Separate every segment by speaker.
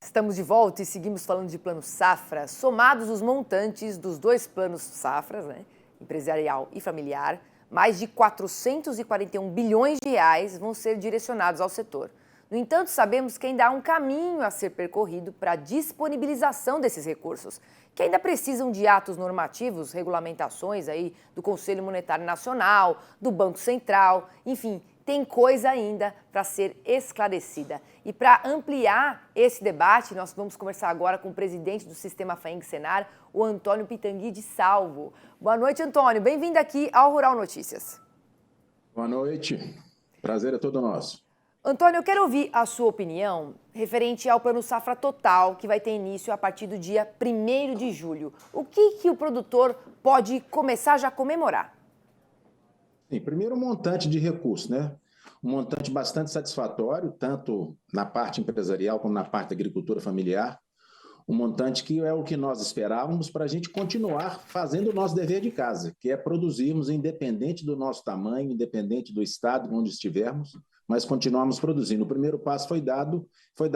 Speaker 1: Estamos de volta e seguimos falando de Plano Safra. Somados os montantes dos dois planos Safras, empresarial e familiar, mais de 441 bilhões de reais vão ser direcionados ao setor. No entanto, sabemos que ainda há um caminho a ser percorrido para a disponibilização desses recursos, que ainda precisam de atos normativos, regulamentações do Conselho Monetário Nacional, do Banco Central, enfim, tem coisa ainda para ser esclarecida. E para ampliar esse debate, nós vamos conversar agora com o presidente do Sistema FAENG-Senar, o Antônio Pitangui de Salvo. Boa noite, Antônio. Bem-vindo aqui ao Rural Notícias.
Speaker 2: Boa noite. Prazer é todo nosso.
Speaker 1: Antônio, eu quero ouvir a sua opinião referente ao Plano Safra Total, que vai ter início a partir do dia 1º de julho. O que o produtor pode começar já a comemorar?
Speaker 2: Sim, primeiro, um montante de recursos, Um montante bastante satisfatório, tanto na parte empresarial como na parte da agricultura familiar. Um montante que é o que nós esperávamos para a gente continuar fazendo o nosso dever de casa, que é produzirmos independente do nosso tamanho, independente do estado onde estivermos, mas continuarmos produzindo. O primeiro passo foi dado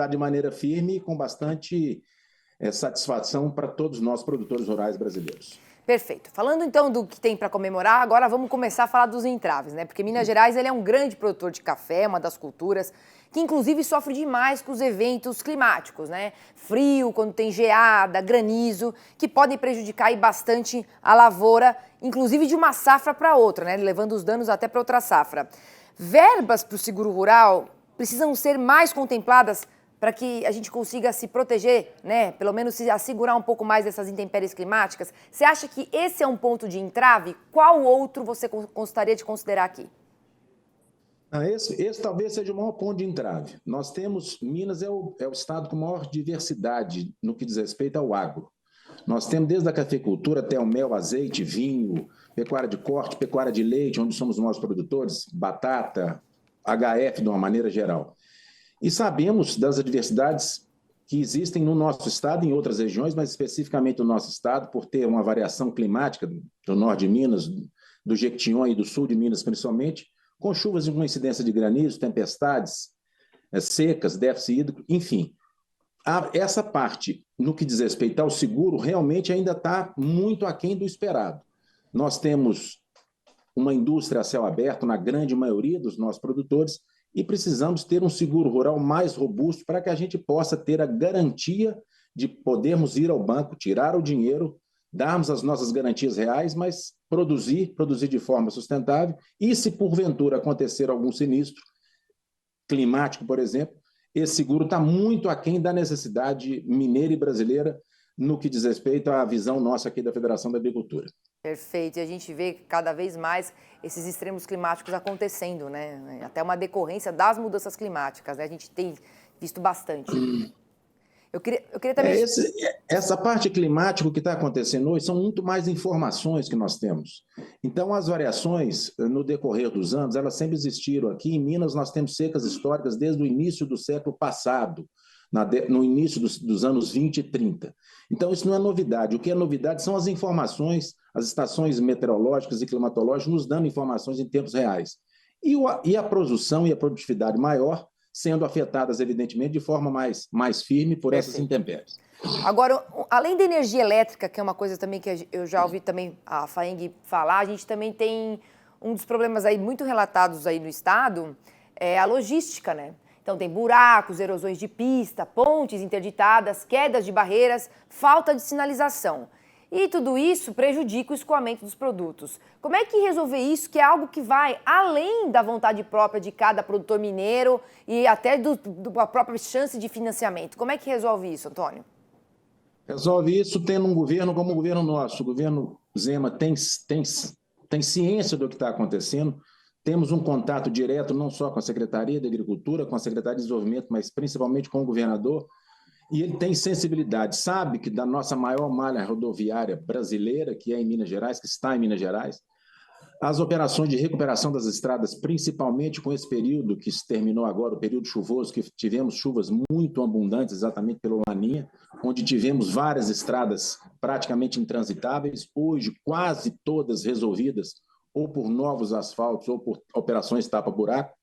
Speaker 2: de maneira firme e com bastante satisfação para todos nós, produtores rurais brasileiros.
Speaker 1: Perfeito. Falando então do que tem para comemorar, agora vamos começar a falar dos entraves, Porque Minas Gerais ele é um grande produtor de café, uma das culturas que inclusive sofre demais com os eventos climáticos, Frio, quando tem geada, granizo, que podem prejudicar aí bastante a lavoura, inclusive de uma safra para outra, Levando os danos até para outra safra. Verbas para o seguro rural precisam ser mais contempladas para que a gente consiga se proteger, Pelo menos se assegurar um pouco mais dessas intempéries climáticas. Você acha que esse é um ponto de entrave? Qual outro você gostaria de considerar aqui?
Speaker 2: Esse talvez seja o maior ponto de entrave. Nós temos, Minas é o estado com maior diversidade no que diz respeito ao agro. Nós temos desde a cafeicultura até o mel, azeite, vinho, pecuária de corte, pecuária de leite, onde somos nós produtores, batata, HF de uma maneira geral. E sabemos das adversidades que existem no nosso estado e em outras regiões, mas especificamente no nosso estado, por ter uma variação climática do norte de Minas, do Jequitinhonha e do sul de Minas principalmente, com chuvas com incidência de granizo, tempestades, secas, déficit hídrico, enfim. Essa parte, no que diz respeito ao seguro, realmente ainda está muito aquém do esperado. Nós temos uma indústria a céu aberto, na grande maioria dos nossos produtores, e precisamos ter um seguro rural mais robusto para que a gente possa ter a garantia de podermos ir ao banco, tirar o dinheiro, darmos as nossas garantias reais, mas produzir de forma sustentável e, se porventura acontecer algum sinistro climático, por exemplo, esse seguro está muito aquém da necessidade mineira e brasileira no que diz respeito à visão nossa aqui da Federação da Agricultura.
Speaker 1: Perfeito, e a gente vê cada vez mais esses extremos climáticos acontecendo, Até uma decorrência das mudanças climáticas, A gente tem visto bastante. Eu queria também...
Speaker 2: Essa parte climática, o que está acontecendo hoje, são muito mais informações que nós temos. Então, as variações, no decorrer dos anos, elas sempre existiram. Aqui em Minas, nós temos secas históricas desde o início do século passado, no início dos anos 20 e 30. Então, isso não é novidade. O que é novidade são as informações, as estações meteorológicas e climatológicas nos dando informações em tempos reais. E a produção e a produtividade maior sendo afetadas, evidentemente, de forma mais firme por essas intempéries.
Speaker 1: Agora, além da energia elétrica, que é uma coisa também que eu já ouvi também a FAENG falar, a gente também tem um dos problemas aí muito relatados aí no estado, é a logística, Então tem buracos, erosões de pista, pontes interditadas, quedas de barreiras, falta de sinalização. E tudo isso prejudica o escoamento dos produtos. Como é que resolver isso, que é algo que vai além da vontade própria de cada produtor mineiro e até da própria chance de financiamento? Como é que resolve isso, Antônio?
Speaker 2: Resolve isso tendo um governo como o governo nosso. O governo Zema tem ciência do que está acontecendo. Temos um contato direto não só com a Secretaria de Agricultura, com a Secretaria de Desenvolvimento, mas principalmente com o governador. E ele tem sensibilidade, sabe que da nossa maior malha rodoviária brasileira, que é em Minas Gerais, que está em Minas Gerais, as operações de recuperação das estradas, principalmente com esse período que se terminou agora, o período chuvoso, que tivemos chuvas muito abundantes, exatamente pelo Laninha, onde tivemos várias estradas praticamente intransitáveis, hoje quase todas resolvidas, ou por novos asfaltos, ou por operações tapa-buraco.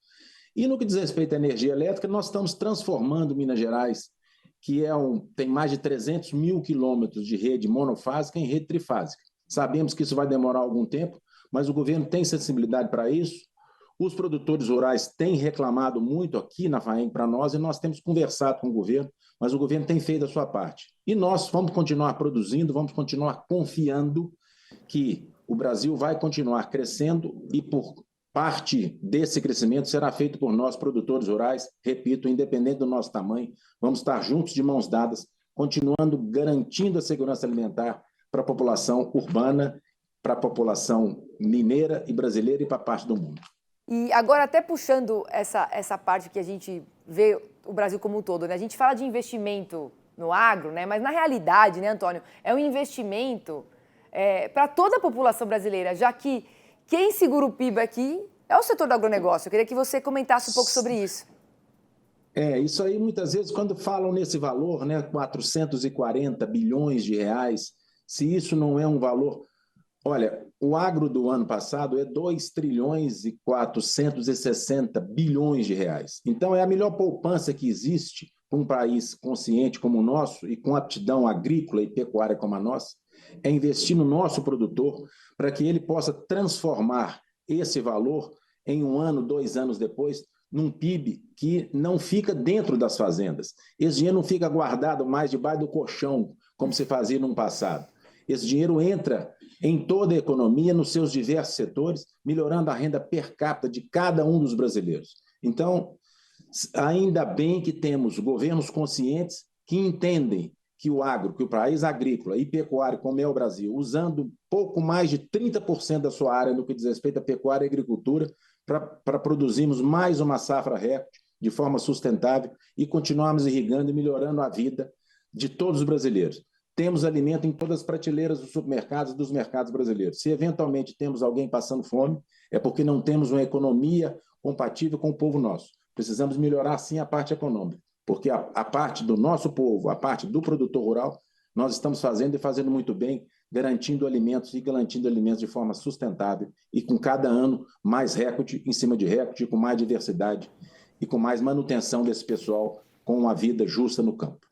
Speaker 2: E no que diz respeito à energia elétrica, nós estamos transformando Minas Gerais, que tem mais de 300 mil quilômetros de rede monofásica em rede trifásica. Sabemos que isso vai demorar algum tempo, mas o governo tem sensibilidade para isso. Os produtores rurais têm reclamado muito aqui na FAENG para nós e nós temos conversado com o governo, mas o governo tem feito a sua parte. E nós vamos continuar produzindo, vamos continuar confiando que o Brasil vai continuar crescendo e por parte desse crescimento será feito por nós, produtores rurais, repito, independente do nosso tamanho, vamos estar juntos de mãos dadas, continuando garantindo a segurança alimentar para a população urbana, para a população mineira e brasileira e para a parte do mundo.
Speaker 1: E agora, até puxando essa parte que a gente vê o Brasil como um todo, né? A gente fala de investimento no agro, né? Mas na realidade, né, Antônio, é um investimento para toda a população brasileira, já que quem segura o PIB aqui é o setor do agronegócio. Eu queria que você comentasse um pouco sobre isso.
Speaker 2: Isso aí, muitas vezes, quando falam nesse valor, né, 440 bilhões de reais, se isso não é um valor... Olha, o agro do ano passado é 2 trilhões e 460 bilhões de reais. Então, é a melhor poupança que existe para um país consciente como o nosso e com aptidão agrícola e pecuária como a nossa, é investir no nosso produtor para que ele possa transformar esse valor em 1 ano, 2 anos depois, num PIB que não fica dentro das fazendas. Esse dinheiro não fica guardado mais debaixo do colchão, como se fazia no passado. Esse dinheiro entra em toda a economia, nos seus diversos setores, melhorando a renda per capita de cada um dos brasileiros. Então, ainda bem que temos governos conscientes que entendem que o agro, que o país agrícola e pecuário, como é o Brasil, usando pouco mais de 30% da sua área no que diz respeito à pecuária e agricultura, para produzirmos mais uma safra recorde de forma sustentável e continuarmos irrigando e melhorando a vida de todos os brasileiros. Temos alimento em todas as prateleiras dos supermercados e dos mercados brasileiros. Se eventualmente temos alguém passando fome, é porque não temos uma economia compatível com o povo nosso. Precisamos melhorar, sim, a parte econômica, porque a parte do nosso povo, a parte do produtor rural, nós estamos fazendo e fazendo muito bem, garantindo alimentos de forma sustentável e com cada ano mais recorde em cima de recorde, com mais diversidade e com mais manutenção desse pessoal com uma vida justa no campo.